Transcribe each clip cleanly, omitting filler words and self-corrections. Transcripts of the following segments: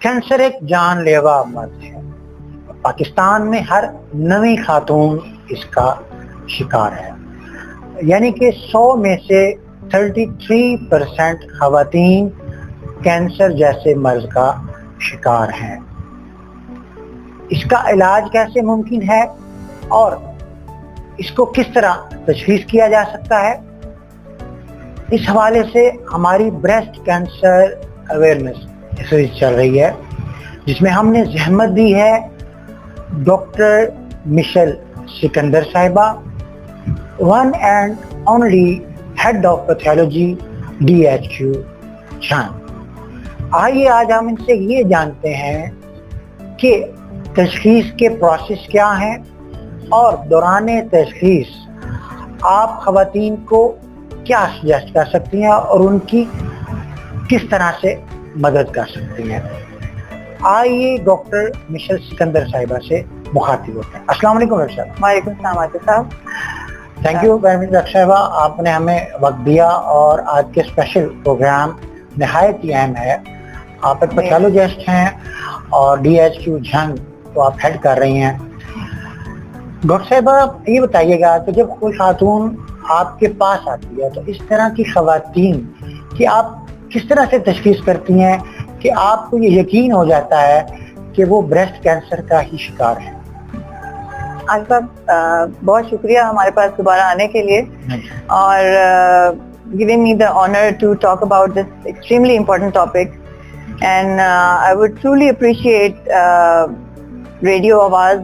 Cancer ایک جان لیوا مرض ہے. پاکستان میں ہر 9 خاتون اس کا شکار ہے، یعنی کہ 100 میں سے 33% خواتین کینسر جیسے مرض کا شکار ہیں. اس کا علاج کیسے ممکن ہے اور اس کو کس طرح تشخیص کیا جا سکتا ہے، اس حوالے سے ہماری بریسٹ کینسر اویئرنیس سیریز چل رہی ہے، جس میں ہم نے زحمت دی ہے ڈاکٹر مشل سکندر صاحبہ، one and only had of pathology DHQ Jhang. آئیے آج ہم ان سے یہ جانتے ہیں کہ تشخیص کے پروسیس کیا ہیں اور دوران تشخیص آپ خواتین کو کیا سجیسٹ کر سکتی ہیں اور ان کی کس طرح سے مدد کر سکتی ہیں. آئیے ڈاکٹر مشل سکندر صاحبہ سے مخاطب ہوتے ہیں. السلام علیکم ڈاکٹر صاحب. وعلیکم السلام عاطف صاحب. Thank you very much doctor صاحبہ، آپ نے ہمیں وقت دیا اور آج کے اسپیشل پروگرام نہایت ہی اہم ہے. آپ ایک پیتھولوجسٹ ہیں اور DHQ جھنگ کو آپ ہیڈ کر رہی ہیں. ڈاکٹر صاحبہ یہ بتائیے گا کہ جب کوئی خاتون آپ کے پاس آتی ہے تو اس طرح کی خواتین کہ آپ کس طرح سے تشخیص کرتی ہیں کہ آپ کو یہ یقین ہو جاتا ہے کہ وہ بریسٹ کینسر کا ہی شکار ہے؟ عاطف صاحب بہت شکریہ ہمارے پاس دوبارہ آنے کے لیے اور giving me the honor to talk about this extremely important topic, and I would truly appreciate Radio Awaz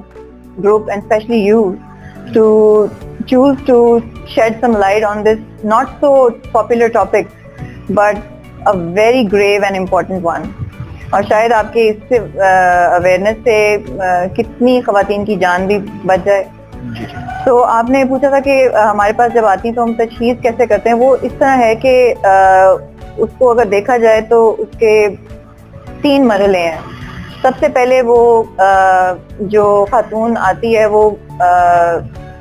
group and especially you to choose to shed some light on this not so popular topic but a very grave and important one. اور شاید آپ کے اس سے awareness سے کتنی خواتین کی جان بھی بچ جائے. تو آپ نے پوچھا تھا کہ ہمارے پاس جب آتی ہیں تو ہم تشخیص کیسے کرتے ہیں. وہ اس طرح ہے کہ اس کو اگر دیکھا جائے تو اس کے 3 مرحلے ہیں. سب سے پہلے وہ جو خاتون آتی ہے وہ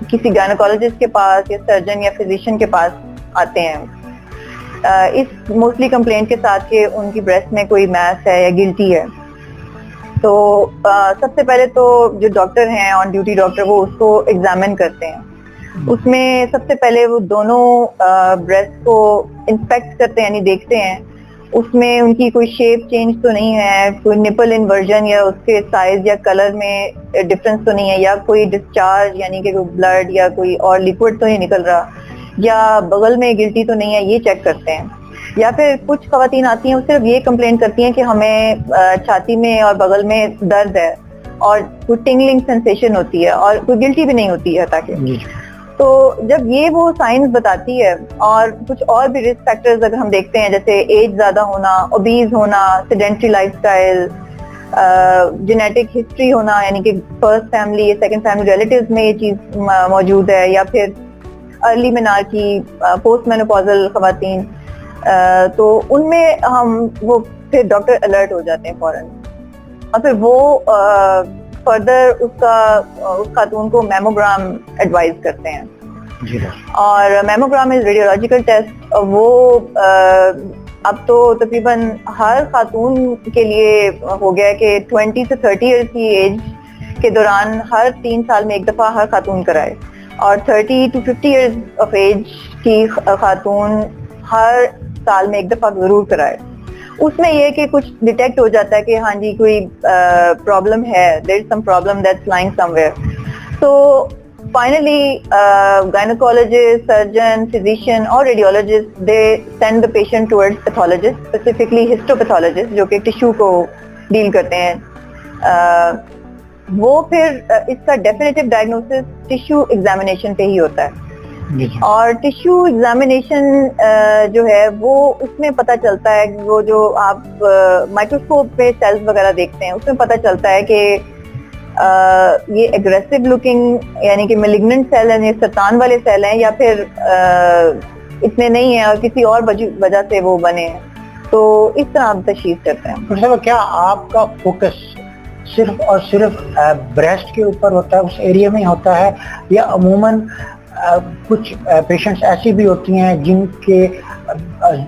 کسی گائنیکولوجسٹ کے پاس یا سرجن یا فزیشین کے پاس آتے ہیں اس موسٹلی کمپلینٹ کے ساتھ کہ ان کی بریسٹ میں کوئی میس ہے یا گلٹی ہے. تو سب سے پہلے تو جو ڈاکٹر ہیں آن ڈیوٹی ڈاکٹر وہ اس کو ایگزامن کرتے ہیں. اس میں سب سے پہلے وہ دونوں بریسٹ کو انسپیکٹ کرتے ہیں یعنی دیکھتے ہیں اس میں ان کی کوئی شیپ چینج تو نہیں ہے, کوئی نپل انورژن یا اس کے سائز یا کلر میں ڈفرینس تو نہیں ہے, یا کوئی ڈسچارج یعنی کہ کوئی بلڈ یا کوئی اور لیکوڈ تو نہیں نکل رہا, یا بغل میں گلٹی تو نہیں ہے, یہ چیک کرتے ہیں. یا پھر کچھ خواتین آتی ہیں وہ صرف یہ کمپلین کرتی ہیں کہ ہمیں چھاتی میں اور بغل میں درد ہے اور کوئی ٹنگلنگ سینسیشن ہوتی ہے اور کوئی گلٹی بھی نہیں ہوتی ہے تاکہ. تو جب یہ وہ سائنس بتاتی ہے اور کچھ اور بھی رسک فیکٹرز اگر ہم دیکھتے ہیں جیسے ایج زیادہ ہونا, اوبیز ہونا, sedentary life style, genetic history ہونا یعنی کہ فرسٹ فیملی یا سیکنڈ فیملی ریلیٹیوز میں یہ چیز موجود ہے, یا پھر ارلی مینارکی, پوسٹ مینوپوزل خواتین, تو ان میں ہم وہ پھر ڈاکٹر الرٹ ہو جاتے ہیں فوراً اور پھر وہ فردر اس خاتون کو میموگرام ایڈوائز کرتے ہیں. اور میموگرام از ریڈیولوجیکل ٹیسٹ. وہ اب تو تقریباً ہر خاتون کے لیے ہو گیا کہ 20 سے 30 ایئرس کی ایج کے دوران ہر 3 سال میں ایک دفعہ ہر خاتون کرائے, اور 30 to 50 ایئرس آف ایج کی خاتون ہر سال میں ایک دفعہ ضرور کرائے. اس میں یہ کہ کچھ ڈیٹیکٹ ہو جاتا ہے کہ ہاں جی کوئی پرابلم ہے, there is some problem that's lying somewhere. تو فائنلی گائنیکولوجسٹ, سرجن, فزیشین اور radiologist they send the patient towards pathologist, specifically histopathologist جو کہ ٹیشو کو ڈیل کرتے ہیں. وہ پھر اس کا ڈیفینیٹو ڈائگنوسس ٹیشو ایگزامینیشن پہ ہی ہوتا ہے. اور ٹیشو ایگزامینیشن جو ہے وہ اس میں پتہ چلتا ہے, وہ جو آپ مائکروسکوپ پہ سیلز وغیرہ دیکھتے ہیں اس میں پتہ چلتا ہے کہ یہ ایگریسو لکنگ یعنی کہ میلیگننٹ سیل ہیں, سرطان والے سیل ہیں, یا پھر اتنے نہیں ہیں اور کسی اور وجہ سے وہ بنے ہیں. تو اس طرح آپ تشخیص کرتے ہیں. کیا آپ کا فوکس صرف اور صرف بریسٹ کے اوپر ہوتا ہے, اس ایریا میں ہوتا ہے, یا عموماً کچھ پیشنٹس ایسی بھی ہوتی ہیں جن کے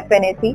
FNAC,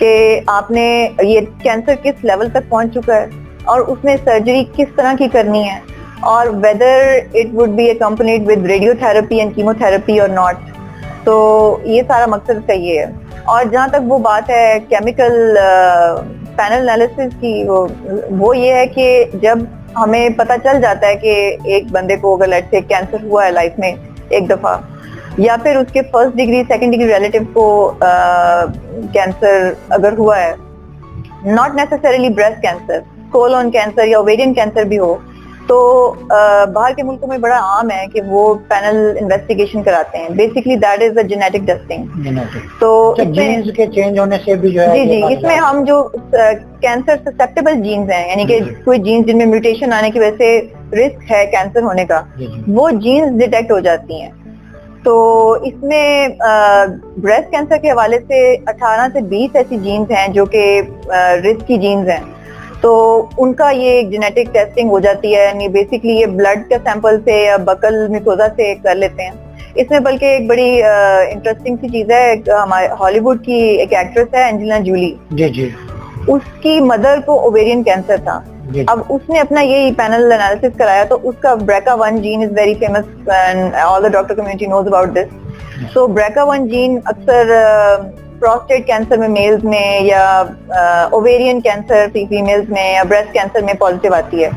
کہ آپ نے یہ کینسر کس لیول تک پہنچ چکا ہے اور اس میں سرجری کس طرح کی کرنی ہے, اور whether it would be accompanied with radio therapy and chemo therapy اور ناٹ. تو یہ سارا مقصد اس کا یہ ہے. اور جہاں تک وہ بات ہے کیمیکل پینل انالیسس کی, وہ یہ ہے کہ جب ہمیں پتہ چل جاتا ہے کہ ایک بندے کو اگر لیٹ سے کینسر ہوا ہے لائف میں ایک دفعہ, یا پھر اس کے first degree second degree relative کو کینسر اگر ہوا ہے, not necessarily breast cancer, Cologne cancer یا اوویرین کینسر بھی ہو, تو باہر کے ملکوں میں بڑا عام ہے کہ وہ پینل انویسٹیگیشن کراتے ہیں. Basically that is a genetic testing. تو جینز کے چینج ہونے سے بھی جو ہے جی اس میں ہم جو کینسر سسپٹیبل جینز ہیں, یعنی کہ کوئی جینز جن میں میوٹیشن آنے کی وجہ سے رسک ہے کینسر ہونے کا, وہ جینز ڈیٹیکٹ ہو جاتی ہیں. تو اس میں بریسٹ کینسر کے حوالے سے 18 سے 20 ایسی جینز ہیں جو کہ رسک کی جینز ہیں, تو ان کا یہ جینیٹک ٹیسٹنگ ہو جاتی ہے. یعنی بیسکلی یہ بلڈ کے سیمپل سے یا بکل میکوزا سے کر لیتے ہیں. اس میں بلکہ ایک بڑی انٹرسٹنگ سی چیز ہے, ہمارے ہالی ووڈ کی ایک ایکٹریس ہے اینجلینا جولی, اس کی مدر کو اوویرین کینسر تھا. اب اس نے اپنا یہی پینل انالیسس کرایا, تو اس کا BRCA1 gene is very famous and all the doctor community knows about this. So BRCA1 gene اکثر پروسٹیٹ کینسر میں میلز میں, یا اوویرین کینسر فیمیلز میں, یا بریسٹ کینسر میں پازیٹیو آتی ہے.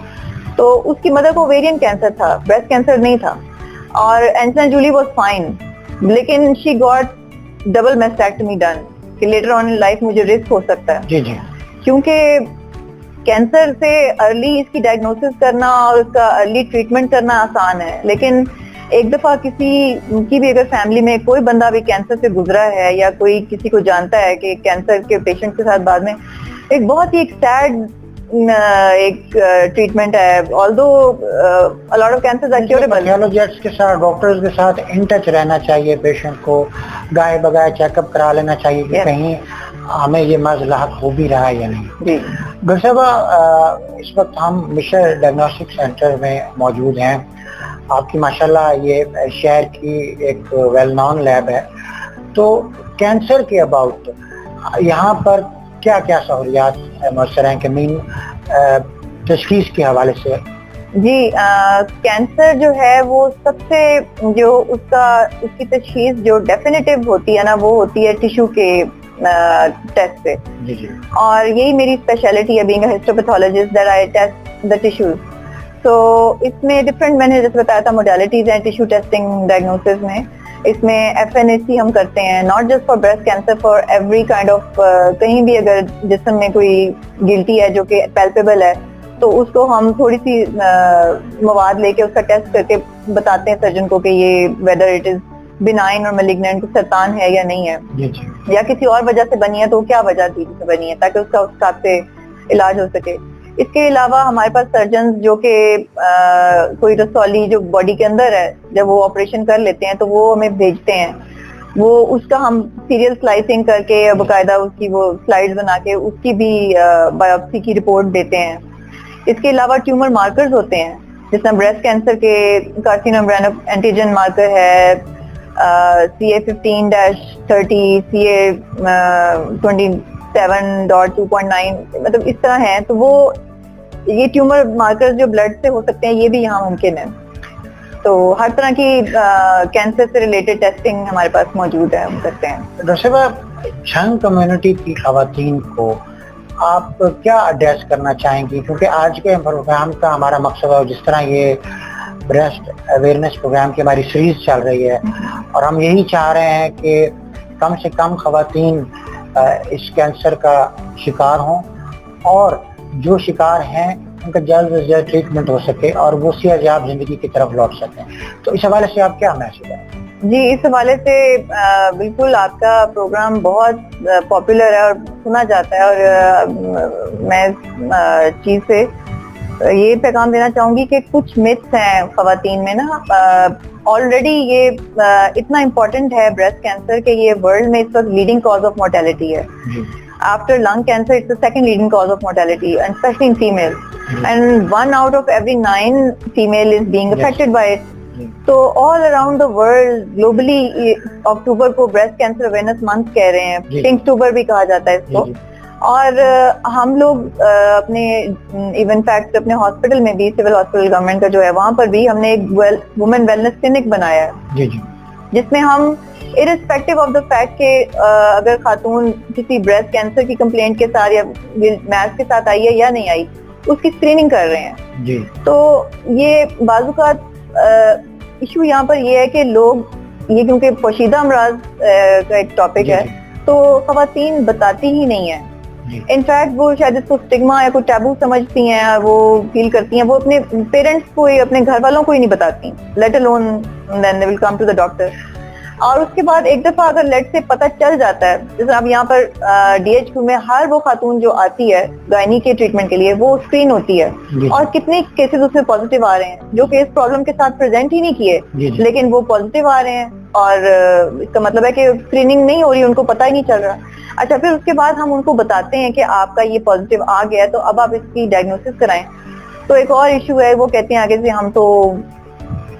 تو اس کی مدر کو اوویرین کینسر تھا, بریسٹ کینسر نہیں تھا, اور اینجلینا جولی واز فائن, لیکن شی گاٹ ڈبل میسٹیکٹمی ڈن کہ لیٹر آن ان لائف مجھے رسک ہو سکتا ہے. کیونکہ کینسر سے ارلی اس کی ڈائگنوسس کرنا اور اس کا ارلی ٹریٹمنٹ کرنا آسان ہے, لیکن ایک دفعہ کسی کی بھی اگر فیملی میں کوئی بندہ بھی کینسر سے گزرا ہے, یا کوئی کسی کو جانتا ہے کہ کینسر کے پیشنٹ کے ساتھ بعد میں ایک بہت ہی ایک سیڈ ایک ٹریٹمنٹ ہے. آلدو a lot of cancers are curable. Pathologist کے ساتھ, ڈاکٹرز کے ساتھ ان ٹچ رہنا چاہیے, پیشنٹ کو گائے بگائے چیک اپ کرا لینا چاہیے کہ کہیں ہمیں یہ مرض لاحق ہو بھی رہا ہے یا نہیں. ڈاکٹر صاحبہ, اس وقت ہم مشر ڈائگنوسٹک سینٹر میں موجود ہیں. آپ کی ماشاءاللہ یہ شہر کی ایک ویل نون لیب ہے. تو کینسر کے اباؤٹ یہاں پر کیا کیا سہولیات میسر ہیں کہ مین تشخیص کے حوالے سے؟ جی کینسر جو ہے وہ سب سے جو اس کی تشخیص جو ڈیفینیٹیو ہوتی ہے نا, وہ ہوتی ہے ٹیشو کے ٹیسٹ سے. اور یہی میری اسپیشلٹی ہے, being a histopathologist, that I test the tissues. تو اس میں ڈفرینٹ, میں نے جیسے بتایا تھا, موڈیلٹیز ہیں ٹیشو ٹیسٹنگ ڈائگنوسس میں. اس میں FNAC ہم کرتے ہیں, not just for breast cancer, for every kind of, کہیں بھی اگر جسم میں کوئی گلٹی ہے جو کہ پیلپیبل ہے, تو اس کو ہم تھوڑی سی مواد لے کے اس کا ٹیسٹ کر کے بتاتے ہیں سرجن کو کہ یہ ویدر اٹ از بینائن اور میلیگننٹ, سرطان ہے یا نہیں ہے, یا کسی اور وجہ سے بنی ہے تو کیا وجہ تھی سے بنی ہے, تاکہ اس کا اس حساب سے علاج ہو سکے. اس کے علاوہ ہمارے پاس سرجنز جو کہ کوئی رسولی جو باڈی کے اندر ہے, جب وہ آپریشن کر لیتے ہیں تو وہ ہمیں بھیجتے ہیں, وہ اس کا ہم سیریل سلائسنگ کر کے باقاعدہ اس کی وہ سلائڈز بنا کے اس کی بھی بایوپسی کی رپورٹ دیتے ہیں. اس کے علاوہ ٹیومر مارکرز ہوتے ہیں, جس طرح بریسٹ کینسر کے کارسینوم اینٹیجن مارکر ہے, CA15-30, CA27.2.9, مطلب اس طرح ہیں. تو وہ یہ ٹیومر مارکرز جو بلڈ سے ہو سکتے ہیں, یہ بھی یہاں ممکن ہے. تو ہر طرح کی کینسر سے ریلیٹڈ ٹیسٹنگ ہمارے پاس موجود ہے, ہم کرتے ہیں. ڈاکٹر صاحب, جھنگ کمیونٹی کی خواتین کو آپ کیا ایڈریس کرنا چاہیں گی؟ کیونکہ آج کے پروگرام کا ہمارا مقصد ہے, جس طرح یہ بریسٹ اویئرنیس پروگرام کی ہماری سیریز چل رہی ہے, اور ہم یہی چاہ رہے ہیں کہ کم سے کم خواتین اس کینسر کا شکار ہوں, اور جو شکار ہیں ان کا جلد از جلد ٹریٹمنٹ ہو سکے اور وہ صحت یاب زندگی کی طرف لوٹ سکیں. تو اس حوالے سے آپ کیا میسج ہے؟ جی, اس حوالے سے بالکل آپ کا پروگرام بہت پاپولر ہے اور سنا جاتا ہے, اور میں چیز سے یہ پیغام دینا چاہوں گی کہ کچھ متس ہیں خواتین میں نا. آلریڈی یہ اتنا امپورٹنٹ ہے بریسٹ کینسر کہ یہ ورلڈ میں اس وقت لیڈنگ کاز آف مورٹیلٹی ہے. After lung cancer it's the second leading cause of mortality, and especially in females. And 1 out of every 9 female is being affected by it. تو all around the world globally اکتوبر کو breast cancer awareness month کہہ رہے ہیں, pink اکتوبر بھی کہا جاتا ہے اس کو. اور ہم لوگ اپنے ایون فیکٹ اپنے ہاسپٹل میں بھی, سول ہاسپٹل گورنمنٹ کا جو ہے, وہاں پر بھی ہم نے ایک وومن ویلنس کلینک بنایا ہے, جس میں ہم irrespective آف دا فیکٹ کہ اگر خاتون کسی بریسٹ کینسر کی کمپلینٹ کے ساتھ یا میس کے ساتھ آئی ہے یا نہیں آئی, اس کی اسکریننگ کر رہے ہیں. تو یہ بعض اوقات ایشو یہاں پر یہ ہے کہ لوگ یہ کیونکہ پوشیدہ امراض کا ایک ٹاپک ہے, تو خواتین بتاتی ہی نہیں ہیں. انفیکٹ وہ شاید اس کو اسٹگما یا کوئی ٹیبو سمجھتی ہیں, وہ فیل کرتی ہیں, وہ اپنے پیرنٹس کو, اپنے گھر والوں کو ہی نہیں بتاتی, let alone then they will come to the doctor. اور اس کے بعد ایک دفعہ اگر لیٹ سے پتہ چل جاتا ہے, جیسے اب یہاں پر DHQ میں ہر وہ خاتون جو آتی ہے گائنی کے ٹریٹمنٹ کے لیے وہ اسکرین ہوتی ہے, اور کتنے کیسز اس میں پازیٹیو آ رہے ہیں جو کہ اس پرابلم کے ساتھ پریزنٹ ہی نہیں کیے, لیکن وہ پازیٹیو آ رہے ہیں, اور اس کا مطلب ہے کہ اسکریننگ نہیں ہو رہی, ان کو پتہ ہی نہیں چل رہا. اچھا, پھر اس کے بعد ہم ان کو بتاتے ہیں کہ آپ کا یہ پازیٹیو آ گیا ہے, تو اب آپ اس کی ڈائگنوسس کرائیں. تو ایک اور ایشو ہے, وہ کہتے ہیں آگے سے ہم تو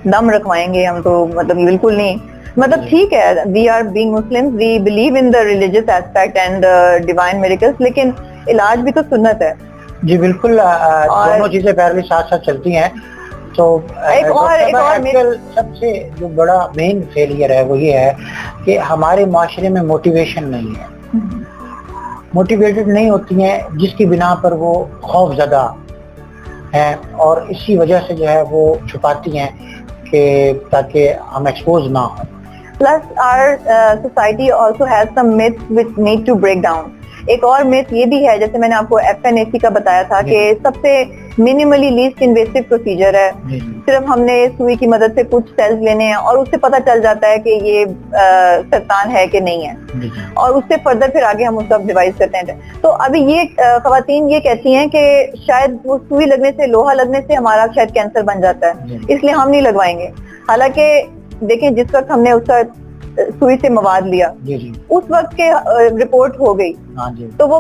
دم رکھوائیں گے, ہم تو مطلب بالکل نہیں, مطلب ٹھیک ہے, we are being Muslim, we believe in the religious aspect and divine miracles, لیکن علاج بھی تو سنت ہے. جی بالکل, دونوں چیزیں پیرلی ساتھ ساتھ چلتی ہیں. تو ایک اور سب سے جو بڑا مین فیلئر ہے وہ یہ ہے کہ ہمارے معاشرے میں موٹیویشن نہیں ہے, موٹیویٹڈ نہیں ہوتی ہیں, جس کی بنا پر وہ خوف زدہ ہیں, اور اسی وجہ سے جو ہے وہ چھپاتی ہیں کہ تاکہ ہم ایکسپوز نہ ہوں. Plus our society also has some myths which need to break down. ایک اور myth یہ بھی ہے, جیسے میں نے آپ کو FNAC کا بتایا تھا کہ سب سے minimally least invasive procedure ہے, صرف ہم نے سوئی کی مدد سے کچھ سیلز لینے ہیں اور اس سے پتہ چل جاتا ہے کہ یہ سرطان ہے کہ نہیں ہے, اور اس سے فردر پھر آگے ہم اس کا ڈیوائس کرتے ہیں. تو ابھی یہ خواتین یہ کہتی ہیں کہ شاید وہ سوئی لگنے سے, لوہا لگنے سے ہمارا شاید کینسر بن جاتا ہے, اس لیے ہم نہیں لگوائیں گے. حالانکہ دیکھیں جس وقت ہم نے اس کا سوئی سے مواد لیا, اس وقت کے رپورٹ ہو گئی, تو وہ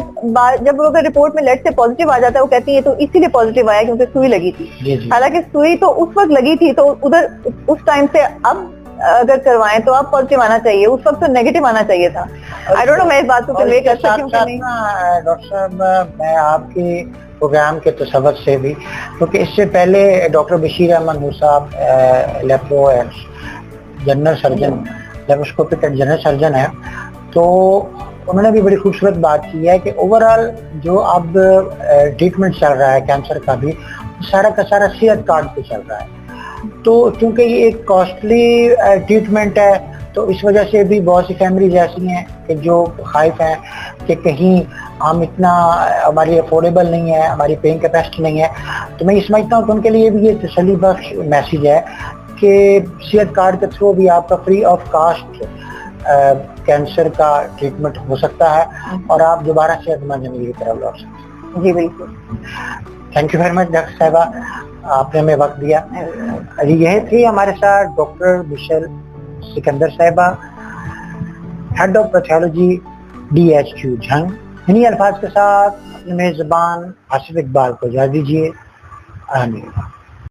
جب اگر رپورٹ میں لیٹ سے پازیٹیو آ جاتا ہے, وہ کہتی ہے تو اسی لیے پازیٹیو آیا کیونکہ سوئی لگی تھی. حالانکہ سوئی تو اس وقت لگی تھی, تو ادھر اس ٹائم سے اب اگر کروائیں تو اب پازیٹیو آنا چاہیے, اس وقت تو نیگیٹو آنا چاہیے تھا. آئی ڈونٹ نو میں اس بات کو کنوے کر سکتی ہوں کہ نہیں. ڈاکٹر صاحب میں آپ کے پروگرام کے تصور سے بھی, کیونکہ اس سے پہلے doctor Bashir Ahmed Noor Sahab lapro general surgeon, laparoscopic and general surgeon ہے, تو انہوں نے بھی بڑی خوبصورت بات کی ہے کہ اوور آل جو اب ٹریٹمنٹ چل رہا ہے کینسر کا بھی, سارا کا سارا صحت کارڈ پہ چل رہا ہے. تو چونکہ یہ ایک کاسٹلی ٹریٹمنٹ ہے, تو اس وجہ سے بھی بہت سی فیملیز ایسی ہیں کہ جو خائف ہیں کہ کہیں ہم اتنا, ہماری افورڈیبل نہیں ہے, ہماری پیئنگ کیپیسٹی نہیں ہے. تو میں یہ سمجھتا ہوں کہ ان کے لیے بھی یہ تسلی بخش میسیج ہے کہ صحت کارڈ کے تھرو بھی آپ کا فری آف کاسٹ کینسر کا ٹریٹمنٹ ہو سکتا ہے, اور آپ دوبارہ صحت مند زندگی کی طرف لوٹ سکتے ہیں. جی بالکل, thank you very much doctor صاحبہ, آپ نے ہمیں وقت دیا. یہ تھی ہمارے ساتھ doctor Bushra Sikandar Sahiba, head of pathology DHQ Jhang. انہی الفاظ کے ساتھ اپنے میزبان آصف اقبال کو اجازت دیجیے. آمین.